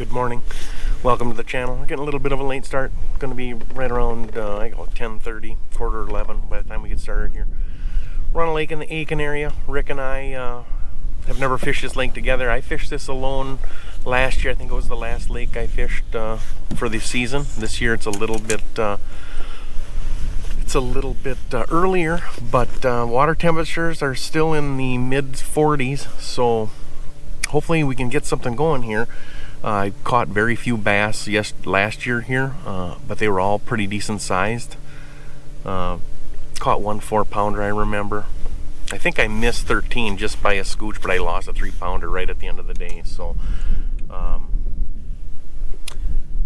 Good morning. Welcome to the channel. We're getting a little bit of a late start. Going to be right around 10:30, quarter 11 by the time we get started here. We're on a lake in the Aitkin area. Rick and I have never fished this lake together. I fished this alone last year. I think it was the last lake I fished for the season. This year it's a little bit earlier, but water temperatures are still in the mid 40s, so hopefully we can get something going here. I caught very few bass last year here, but they were all pretty decent sized. Caught one 4-pounder, I remember. I think I missed 13 just by a scooch, but I lost a 3-pounder right at the end of the day. So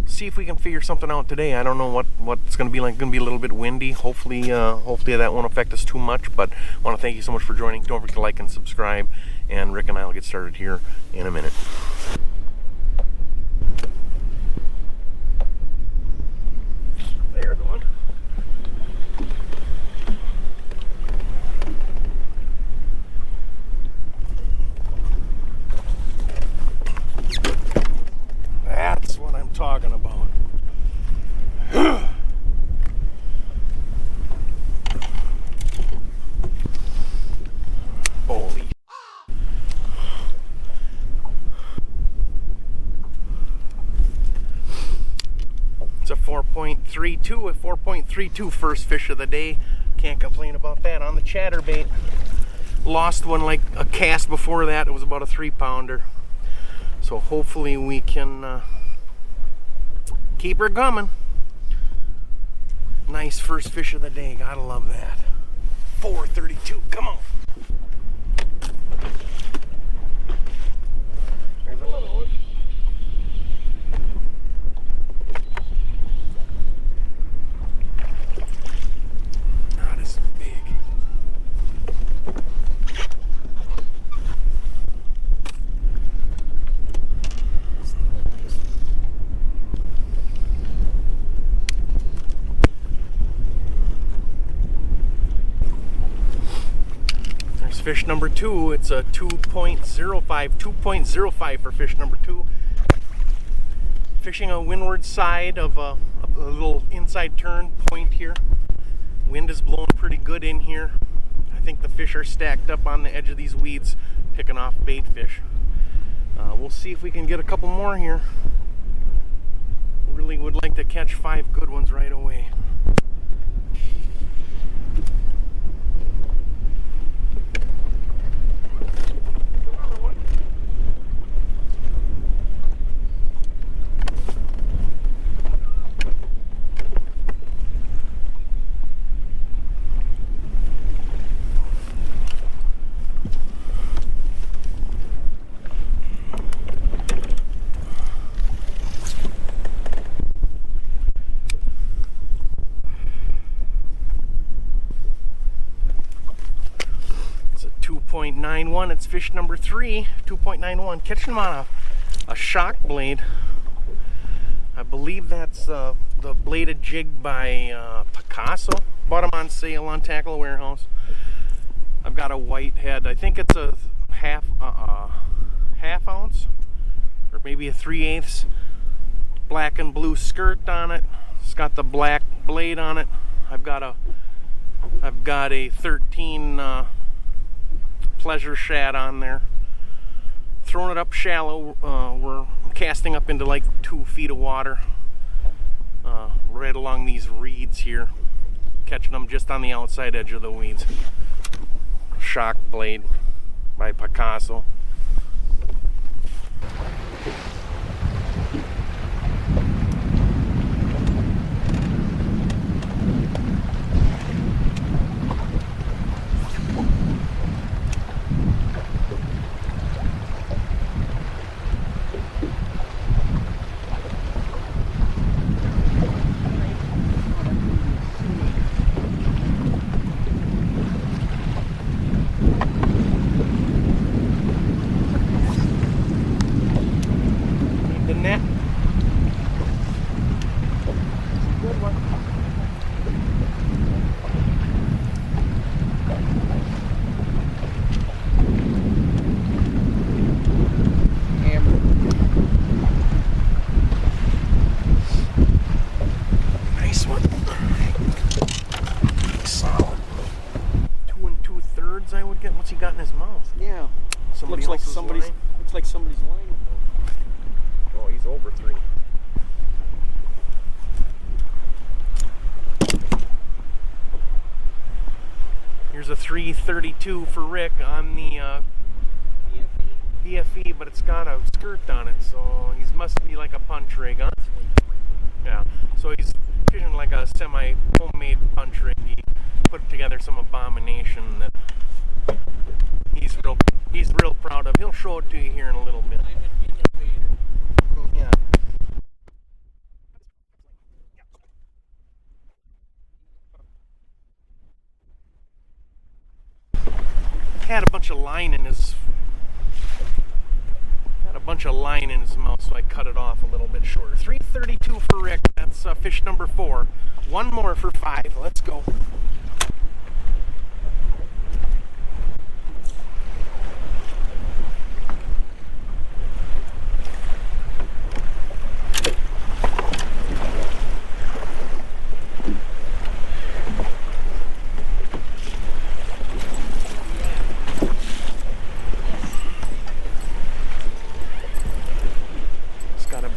see if we can figure something out today. I don't know what it's going to be like. It's going to be a little bit windy. Hopefully that won't affect us too much, but I want to thank you so much for joining. Don't forget to like and subscribe, and Rick and I will get started here in a minute. There's one. That's what I'm talking about. Holy. It's a 4.32 first fish of the day. Can't complain about that. On the chatterbait. Lost one like a cast before that. It was about a 3-pounder. So hopefully we can keep her coming. Nice first fish of the day. Gotta love that. 4.32. Come on. There's another one. Not as big. Fish number 2, it's a 2.05 for fish number 2. Fishing a windward side of a little inside turn point here. Wind is blowing pretty good in here. I think the fish are stacked up on the edge of these weeds, picking off bait fish. We'll see if we can get a couple more here. Really would like to catch 5 good ones right away. It's a 2.91. It's fish number 3, 2.91. Catching them on a shock blade. I believe that's the bladed jig by Picasso. Bought them on sale on Tackle Warehouse. I've got a white head. I think it's a half ounce, or maybe a 3/8. Black and blue skirt on it. It's got the black blade on it. I've got a 13 pleasure shad on there. Throwing it up shallow. We're casting up into like 2 feet of water, right along these reeds here, catching them just on the outside edge of the weeds. Shock blade by Picasso. 332 for Rick on the VFE, but it's got a skirt on it, so he must be like a punch rig, huh? Yeah, so he's fishing like a semi-homemade punch rig. He put together some abomination that he's real proud of. He'll show it to you here in a little bit. Yeah. Had a bunch of line in his mouth, so I cut it off a little bit shorter. 332 for Rick. That's fish number 4. One more for 5. Let's go.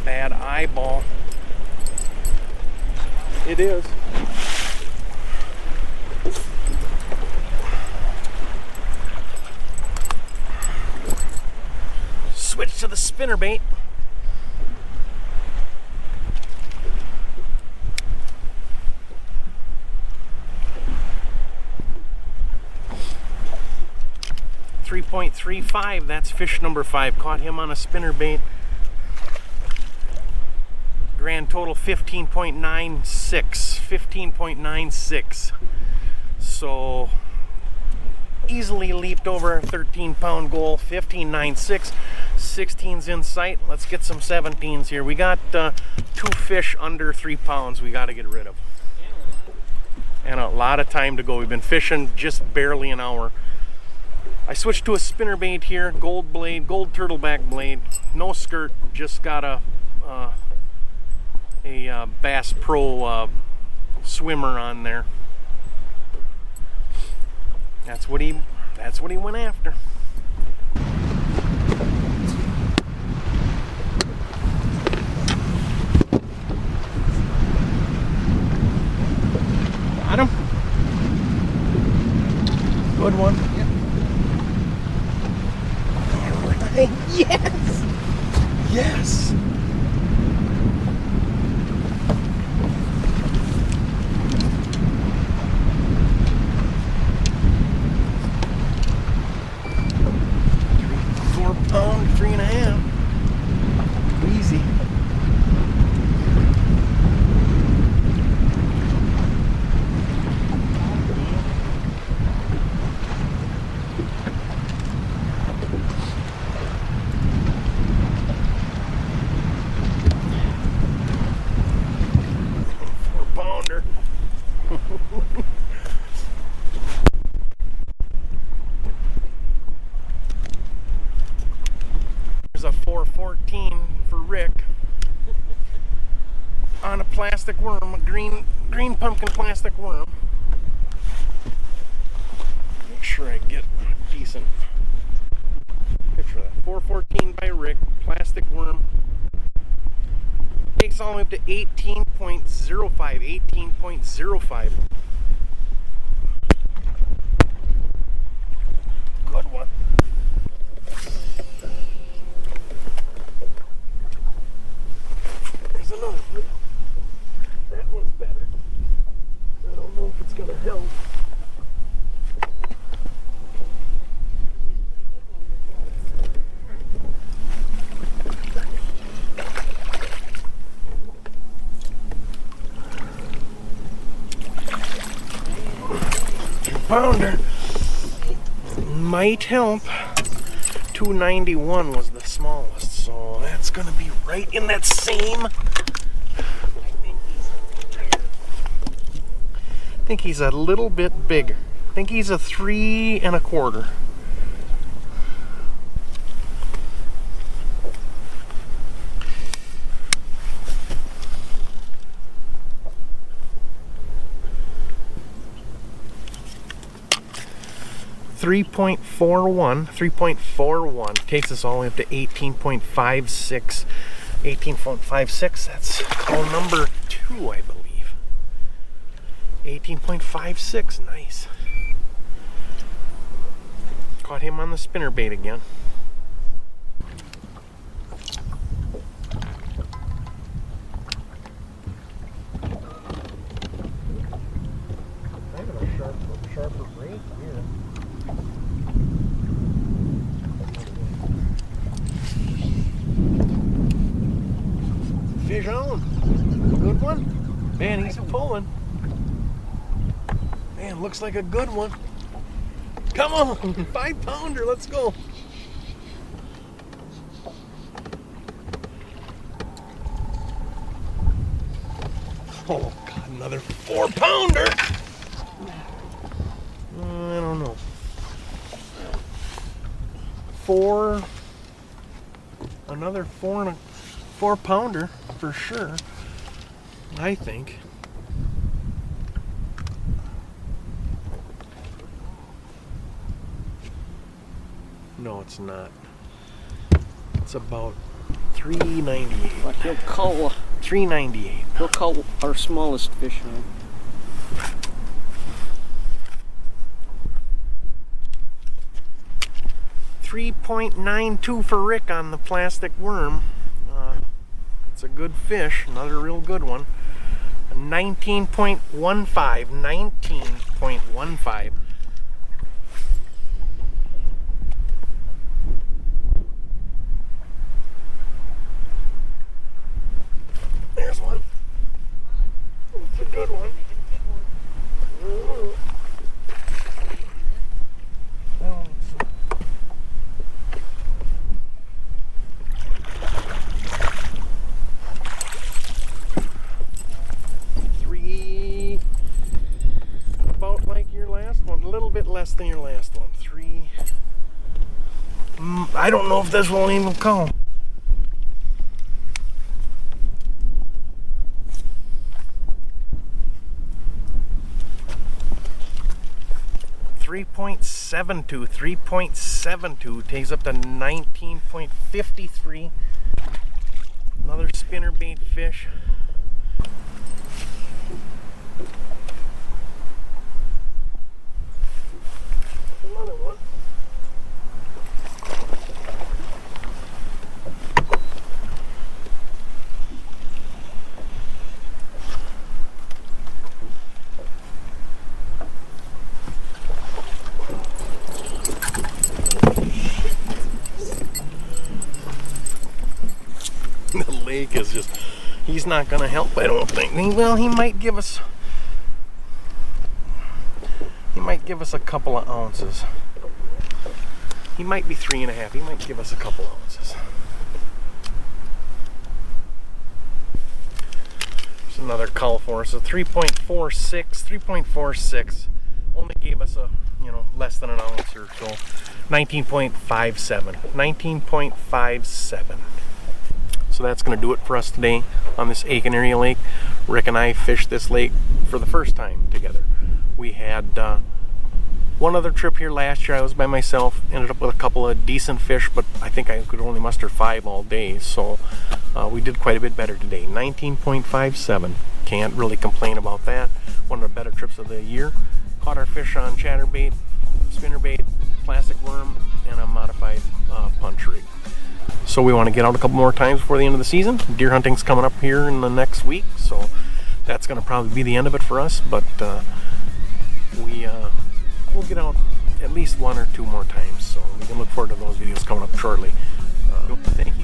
Bad eyeball. It is. Switch to the spinnerbait. .35. That's fish number 5. Caught him on a spinnerbait. Grand total 15.96. 15.96. So easily leaped over a 13-pound goal. 15.96. 16's in sight. Let's get some 17s here. We got 2 fish under 3 pounds we got to get rid of. And a lot of time to go. We've been fishing just barely an hour. I switched to a spinnerbait here. Gold blade, gold turtleback blade. No skirt. Just got a Bass Pro swimmer on there. That's what he went after. Got him. Good one. Yep. Yes. Yes. Pound, 3.5. Easy. Pounder. There's a 414 for Rick on a plastic worm, a green pumpkin plastic worm. Make sure I get a decent picture of that. 414 by Rick, plastic worm. Takes all the way up to 18.05. 18.05. Good one. There's another one. That one's better. I don't know if it's gonna help. Pounder might help. 291 was the smallest, so that's gonna be right in that same. I think he's a little bit bigger. I think he's a 3 1/4. 3.41 takes us all the way up to 18.56. 18.56, that's call number 2, I believe. 18.56, nice. Caught him on the spinnerbait again. Kind of a sharper bait here. Fish on. Good one. Man, he's pulling. Man, looks like a good one. Come on, 5-pounder, let's go. Oh God, another 4-pounder. I don't know. 4, another 4-pounder for sure, I think. No, it's not. It's about 398. Like he'll cull. 398. He'll cull our smallest fish now. 3.92 for Rick on the plastic worm. It's a good fish, another real good one. 19.15. 19.15. There's one. It's a good one. Three, about like your last one, a little bit less than your last one. 3. I don't know if this won't even count. 3.72 takes up to 19.53. Another spinnerbait fish. Another one. The lake is just, he's not going to help, I don't think. Well, he might give us a couple of ounces. He might be 3.5. He might give us a couple ounces. There's another call for us. So 3.46 only gave us a, less than an ounce or so. 19.57. 19.57. So that's going to do it for us today on this Aitkin area lake. Rick and I fished this lake for the first time together. We had one other trip here last year. I was by myself, ended up with a couple of decent fish, but I think I could only muster 5 all day. So we did quite a bit better today. 19.57. Can't really complain about that. One of the better trips of the year. Caught our fish on chatterbait, spinnerbait, plastic worm, and a modified punch rig. So we want to get out a couple more times before the end of the season. Deer hunting's coming up here in the next week, so that's going to probably be the end of it for us. But we'll get out at least 1 or 2 more times, so we can look forward to those videos coming up shortly. Thank you.